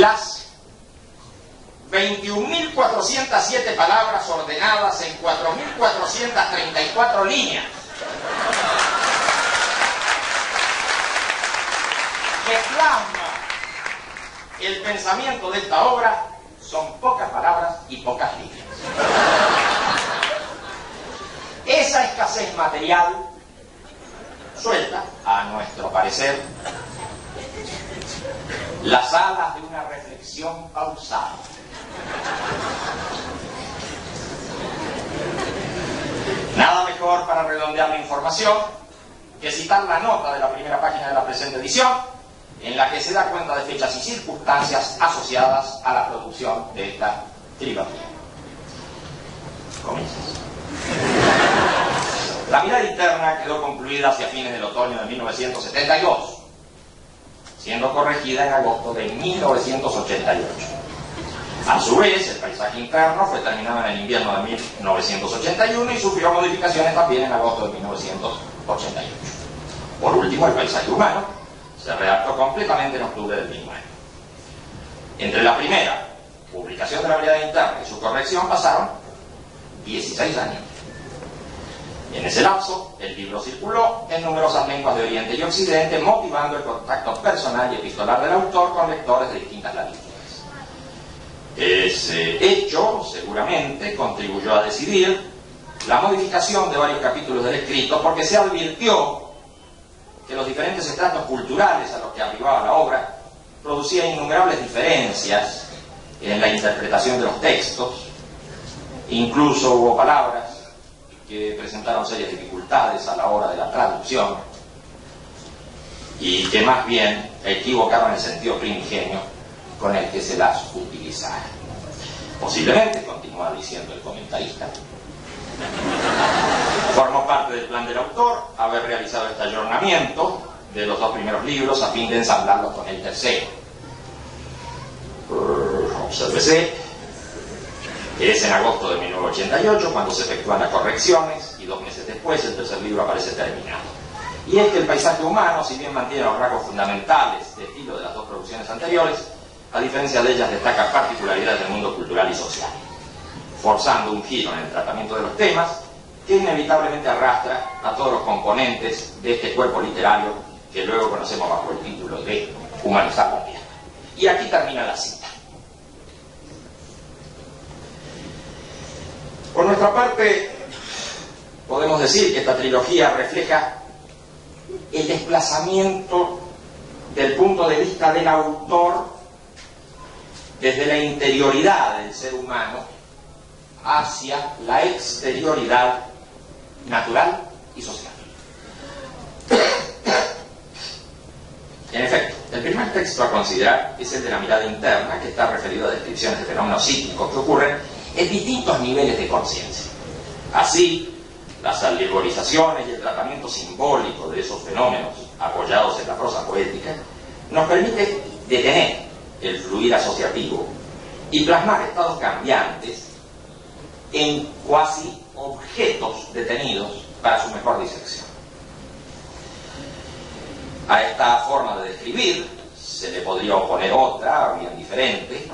las 21.407 palabras ordenadas en 4.434 líneas que plasma el pensamiento de esta obra son pocas palabras y pocas líneas. Esa escasez material suelta, a nuestro parecer, las alas de una reflexión pausada. Nada mejor para redondear la información que citar la nota de la primera página de la presente edición, en la que se da cuenta de fechas y circunstancias asociadas a la producción de esta trilogía. Comienzas. La mirada interna quedó concluida hacia fines del otoño de 1972, siendo corregida en agosto de 1988. A su vez, el paisaje interno fue terminado en el invierno de 1981 y sufrió modificaciones también en agosto de 1988. Por último, el paisaje humano se redactó completamente en octubre del mismo año. Entre la primera publicación de la mirada interna y su corrección pasaron 16 años. En ese lapso, el libro circuló en numerosas lenguas de Oriente y Occidente, motivando el contacto personal y epistolar del autor con lectores de distintas latitudes. Ese hecho, seguramente, contribuyó a decidir la modificación de varios capítulos del escrito, porque se advirtió que los diferentes estratos culturales a los que arribaba la obra producían innumerables diferencias en la interpretación de los textos. Incluso hubo palabras que presentaron serias dificultades a la hora de la traducción y que más bien equivocaron el sentido primigenio con el que se las utilizara. Posiblemente, continúa diciendo el comentarista, formó parte del plan del autor haber realizado este ayornamiento de los dos primeros libros a fin de ensamblarlos con el tercero. Obsérvese que es en agosto de 1988 cuando se efectúan las correcciones y 2 meses después el tercer libro aparece terminado. Y es que el paisaje humano, si bien mantiene los rasgos fundamentales de estilo de las dos producciones anteriores, a diferencia de ellas destaca particularidades del mundo cultural y social, forzando un giro en el tratamiento de los temas que inevitablemente arrastra a todos los componentes de este cuerpo literario que luego conocemos bajo el título de Humanizar la Tierra. Y aquí termina la cita. Por nuestra parte, podemos decir que esta trilogía refleja el desplazamiento del punto de vista del autor desde la interioridad del ser humano hacia la exterioridad natural y social. En efecto, el primer texto a considerar es el de la mirada interna, que está referido a descripciones de fenómenos psíquicos que ocurren en distintos niveles de conciencia. Así, las alegorizaciones y el tratamiento simbólico de esos fenómenos, apoyados en la prosa poética, nos permite detener el fluir asociativo y plasmar estados cambiantes en cuasi objetos detenidos para su mejor disección. A esta forma de describir se le podría oponer otra, bien diferente,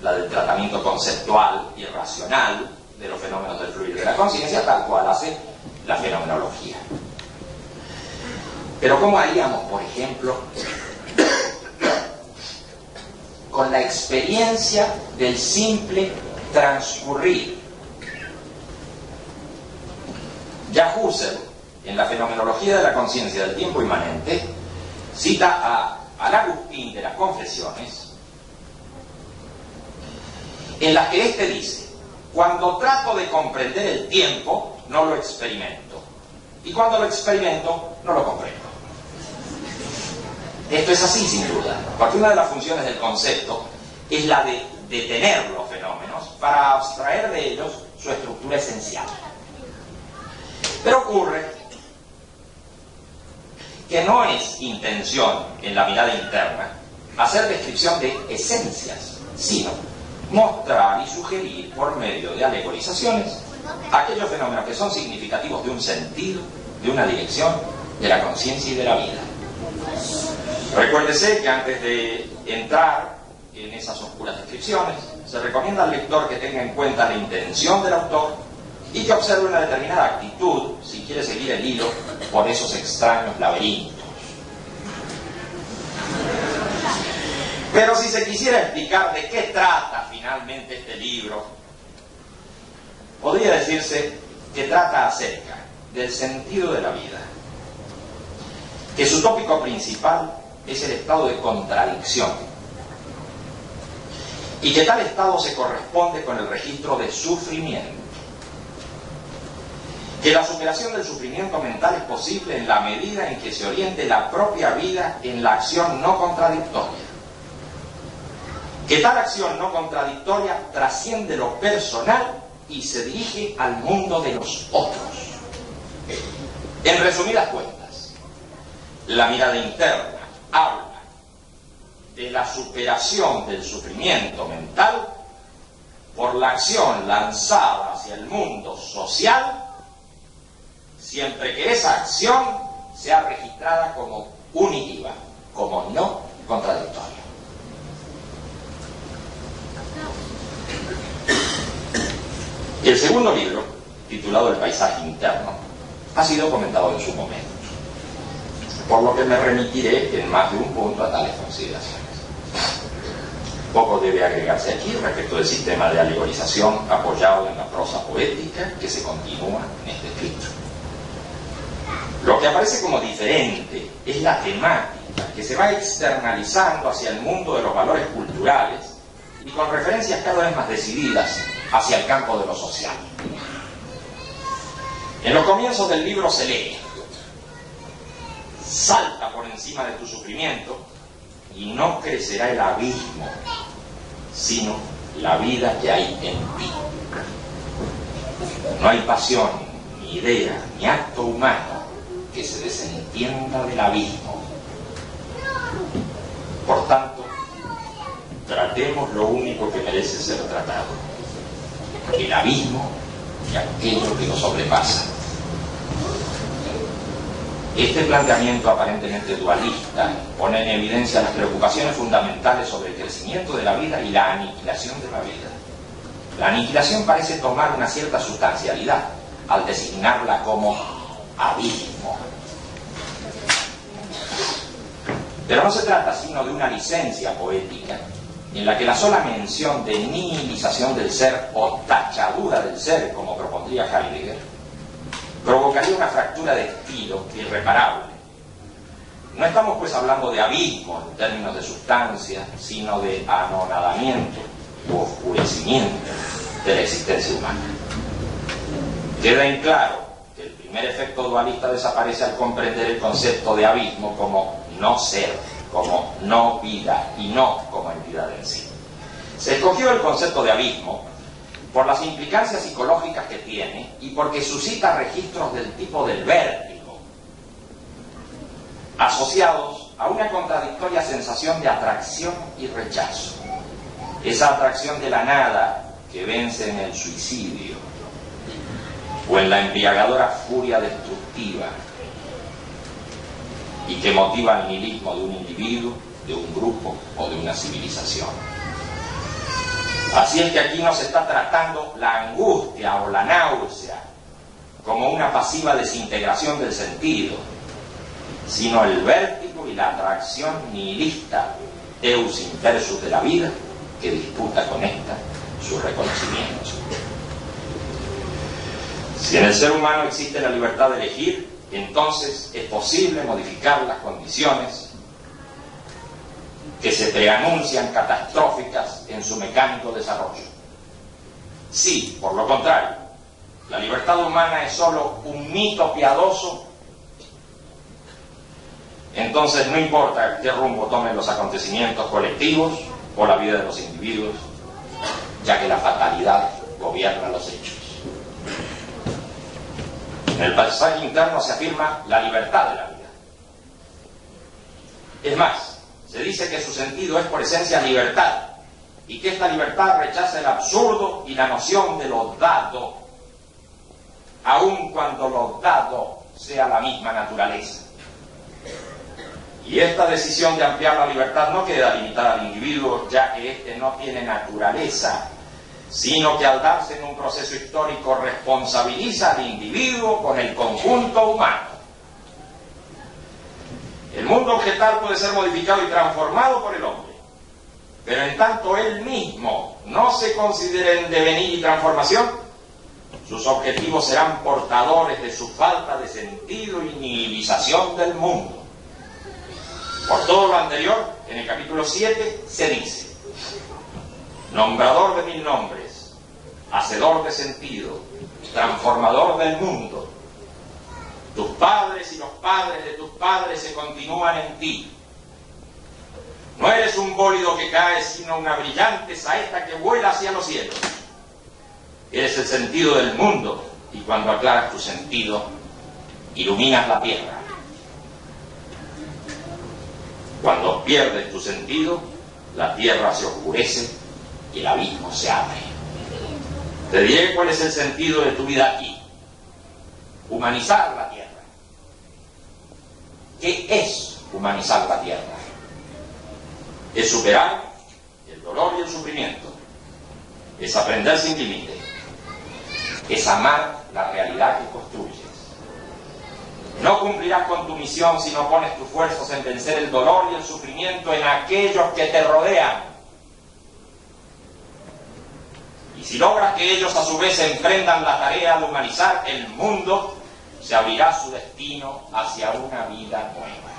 la del tratamiento conceptual y racional de los fenómenos del fluir de la conciencia, tal cual hace la fenomenología. Pero ¿cómo haríamos, por ejemplo, con la experiencia del simple transcurrir? Ya Husserl, en la fenomenología de la conciencia del tiempo inmanente, cita al Agustín de las Confesiones, en las que éste dice: cuando trato de comprender el tiempo, no lo experimento, y cuando lo experimento, no lo comprendo. Esto es así, sin duda, porque una de las funciones del concepto es la de detener los fenómenos para abstraer de ellos su estructura esencial. Pero ocurre que no es intención en la mirada interna hacer descripción de esencias, sino mostrar y sugerir por medio de alegorizaciones aquellos fenómenos que son significativos de un sentido, de una dirección, de la conciencia y de la vida. Recuérdese que antes de entrar en esas oscuras descripciones. Se recomienda al lector que tenga en cuenta la intención del autor y que observe una determinada actitud si quiere seguir el hilo por esos extraños laberintos. Pero si se quisiera explicar de qué trata finalmente este libro, podría decirse que trata acerca del sentido de la vida, que su tópico principal es el estado de contradicción, y que tal estado se corresponde con el registro de sufrimiento, que la superación del sufrimiento mental es posible en la medida en que se oriente la propia vida en la acción no contradictoria, que tal acción no contradictoria trasciende lo personal y se dirige al mundo de los otros. En resumidas cuentas, la mirada interna habla de la superación del sufrimiento mental por la acción lanzada hacia el mundo social, siempre que esa acción sea registrada como unitiva, como no contradictoria. El segundo libro, titulado El paisaje interno, ha sido comentado en su momento, por lo que me remitiré en más de un punto a tales consideraciones. Poco debe agregarse aquí respecto del sistema de alegorización apoyado en la prosa poética que se continúa en este escrito. Lo que aparece como diferente es la temática que se va externalizando hacia el mundo de los valores culturales y con referencias cada vez más decididas hacia el campo de lo social. En los comienzos del libro se lee: salta por encima de tu sufrimiento y no crecerá el abismo, sino la vida que hay en ti. No hay pasión, ni idea, ni acto humano que se desentienda del abismo. Por tanto, tratemos lo único que merece ser tratado: el abismo y aquello que lo sobrepasa. Este planteamiento aparentemente dualista pone en evidencia las preocupaciones fundamentales sobre el crecimiento de la vida y la aniquilación de la vida. La aniquilación parece tomar una cierta sustancialidad al designarla como abismo. Pero no se trata sino de una licencia poética en la que la sola mención de nihilización del ser o tachadura del ser, como propondría Heidegger, provocaría una fractura de estilo irreparable. No estamos pues hablando de abismo en términos de sustancia, sino de anonadamiento u oscurecimiento de la existencia humana. Queda en claro que el primer efecto dualista desaparece al comprender el concepto de abismo como no ser, como no vida y no como entidad en sí. Se escogió el concepto de abismo por las implicancias psicológicas que tiene y porque suscita registros del tipo del vértigo, asociados a una contradictoria sensación de atracción y rechazo. Esa atracción de la nada que vence en el suicidio o en la embriagadora furia destructiva y que motiva el nihilismo de un individuo, de un grupo o de una civilización. Así es que aquí no se está tratando la angustia o la náusea como una pasiva desintegración del sentido, sino el vértigo y la atracción nihilista, deus inversus de la vida, que disputa con esta su reconocimiento. Si en el ser humano existe la libertad de elegir, entonces es posible modificar las condiciones que se preanuncian catastróficas en su mecánico desarrollo. Si, por lo contrario, la libertad humana es solo un mito piadoso, entonces no importa qué rumbo tomen los acontecimientos colectivos o la vida de los individuos, ya que la fatalidad gobierna los hechos. En el paisaje interno se afirma la libertad de la vida. Es más, se dice que su sentido es por esencia libertad, y que esta libertad rechaza el absurdo y la noción de lo dado, aun cuando lo dado sea la misma naturaleza. Y esta decisión de ampliar la libertad no queda limitada al individuo, ya que éste no tiene naturaleza, sino que al darse en un proceso histórico responsabiliza al individuo con el conjunto humano. El mundo objetal puede ser modificado y transformado por el hombre, pero en tanto él mismo no se considere en devenir y transformación, sus objetivos serán portadores de su falta de sentido y nihilización del mundo. Por todo lo anterior, en el capítulo 7 se dice: nombrador de mil nombres, hacedor de sentido, transformador del mundo. Tus padres y los padres de tus padres se continúan en ti. No eres un bólido que cae, sino una brillante saeta que vuela hacia los cielos. Eres el sentido del mundo, y cuando aclaras tu sentido, iluminas la tierra. Cuando pierdes tu sentido, la tierra se oscurece y el abismo se abre. Te diré cuál es el sentido de tu vida aquí: humanizar la tierra. ¿Qué es humanizar la tierra? Es superar el dolor y el sufrimiento. Es aprender sin límite. Es amar la realidad que construyes. No cumplirás con tu misión si no pones tus esfuerzos en vencer el dolor y el sufrimiento en aquellos que te rodean. Y si logras que ellos a su vez emprendan la tarea de humanizar el mundo, se abrirá su destino hacia una vida nueva.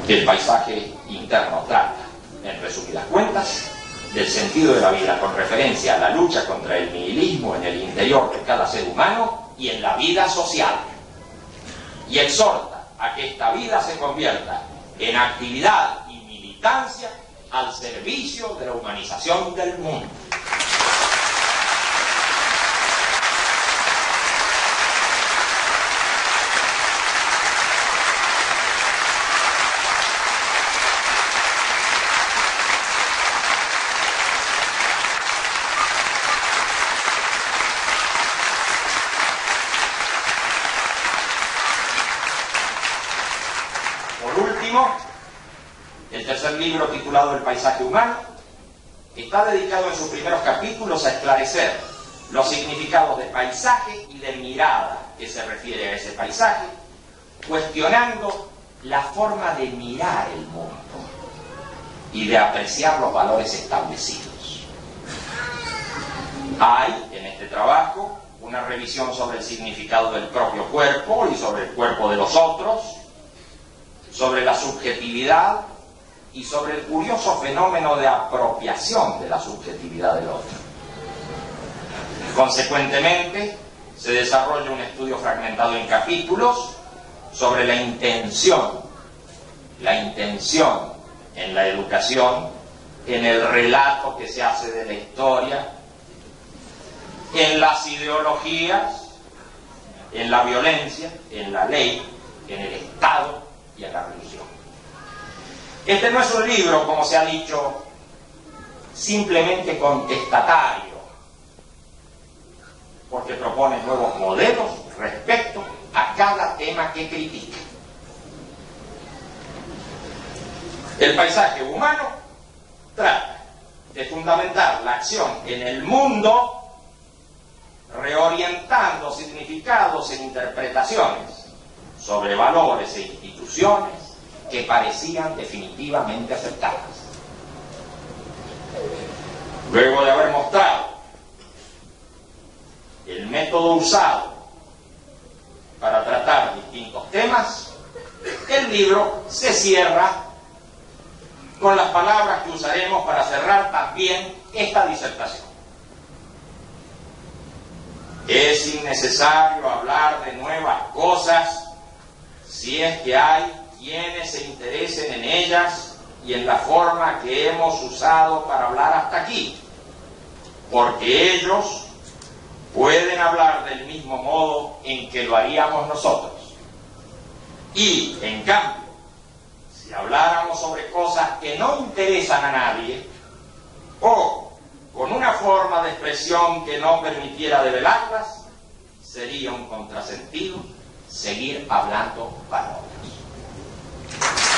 El paisaje interno trata, en resumidas cuentas, del sentido de la vida con referencia a la lucha contra el nihilismo en el interior de cada ser humano y en la vida social. Y exhorta a que esta vida se convierta en actividad y militancia al servicio de la humanización del mundo. El tercer libro, titulado El paisaje humano, está dedicado en sus primeros capítulos a esclarecer los significados de paisaje y de mirada que se refiere a ese paisaje, cuestionando la forma de mirar el mundo y de apreciar los valores establecidos. Hay en este trabajo una revisión sobre el significado del propio cuerpo y sobre el cuerpo de los otros, sobre la subjetividad y sobre el curioso fenómeno de apropiación de la subjetividad del otro. Consecuentemente, se desarrolla un estudio fragmentado en capítulos sobre la intención en la educación, en el relato que se hace de la historia, en las ideologías, en la violencia, en la ley, en el Estado y en la religión. Este no es un libro, como se ha dicho, simplemente contestatario, porque propone nuevos modelos respecto a cada tema que critica. El paisaje humano trata de fundamentar la acción en el mundo, reorientando significados e interpretaciones sobre valores e instituciones que parecían definitivamente aceptadas. Luego de haber mostrado el método usado para tratar distintos temas, el libro se cierra con las palabras que usaremos para cerrar también esta disertación. Es innecesario hablar de nuevas cosas si es que hay quienes se interesen en ellas y en la forma que hemos usado para hablar hasta aquí, porque ellos pueden hablar del mismo modo en que lo haríamos nosotros. Y, en cambio, si habláramos sobre cosas que no interesan a nadie, o con una una forma de expresión que no permitiera develarlas, sería un contrasentido seguir hablando para otros.